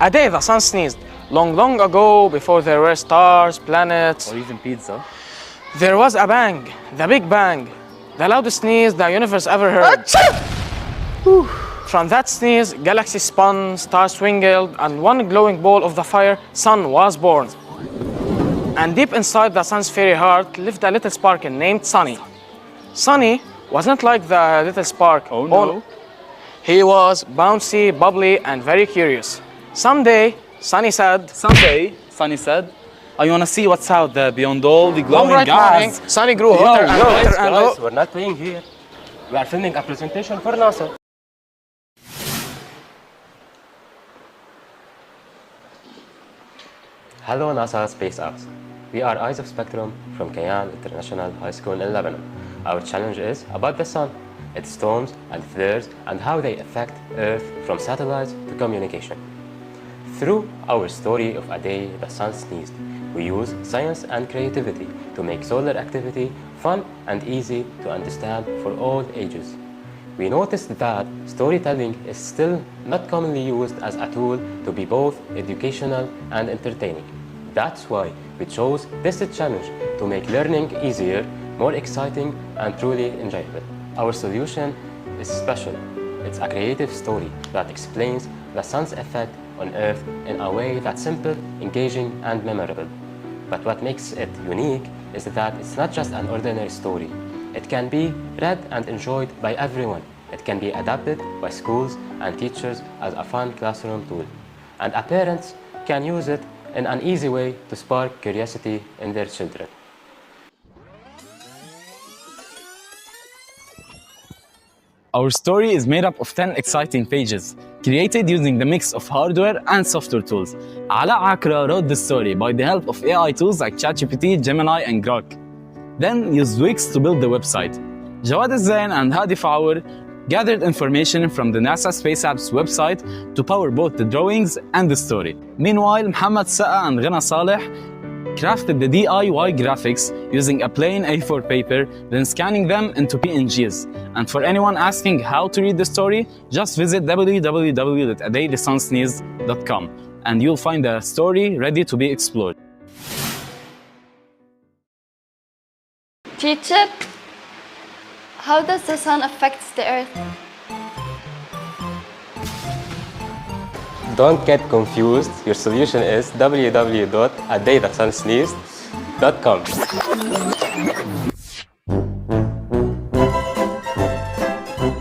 A day the sun sneezed. Long, long ago, before there were stars, planets, Or even pizza. there was a bang, the Big Bang, the loudest sneeze the universe ever heard. From that sneeze, galaxies spun, stars twinkled, and one glowing ball of the fire, sun, was born. And deep inside the sun's fairy heart lived a little sparkle named Sunny. Sunny wasn't like the little spark. Oh no. He was bouncy, bubbly, and very curious. Someday, Sunny said, Someday, Sunny said, I want to see what's out there beyond all the one glowing bright morning, gas. Sunny grew hotter and hotter and Guys, hotter. we're not playing here. We are filming a presentation for NASA. Hello NASA Space Apps. We are Eyes of Spectrum from Kayan International High School in Lebanon. Our challenge is about the sun, its storms and flares, and how they affect Earth from satellites to communication. Through our story of a day the sun sneezed, we use science and creativity to make solar activity fun and easy to understand for all ages. We noticed that storytelling is still not commonly used as a tool to be both educational and entertaining. That's why we chose this challenge to make learning easier, more exciting, and truly enjoyable. Our solution is special. It's a creative story that explains the sun's effect on Earth in a way that's simple, engaging, and memorable. But what makes it unique is that it's not just an ordinary story. It can be read and enjoyed by everyone. It can be adapted by schools and teachers as a fun classroom tool. And parents can use it in an easy way to spark curiosity in their children. Our story is made up of 10 exciting pages, created using the mix of hardware and software tools. Ala Akra wrote the story by the help of AI tools like ChatGPT, Gemini, and Grok. Then used Wix to build the website. Jawad Zain and Hadi Faour gathered information from the NASA Space Apps website to power both the drawings and the story. Meanwhile, Muhammad Sa'a and Ghana Saleh crafted the DIY graphics using a plain A4 paper, then scanning them into PNGs. And for anyone asking how to read the story, just visit www.adaythesunsneezed.com and you'll find the story ready to be explored. Teacher, how does the sun affect the earth? Don't get confused. Your solution is www.adaythesunsneezed.com.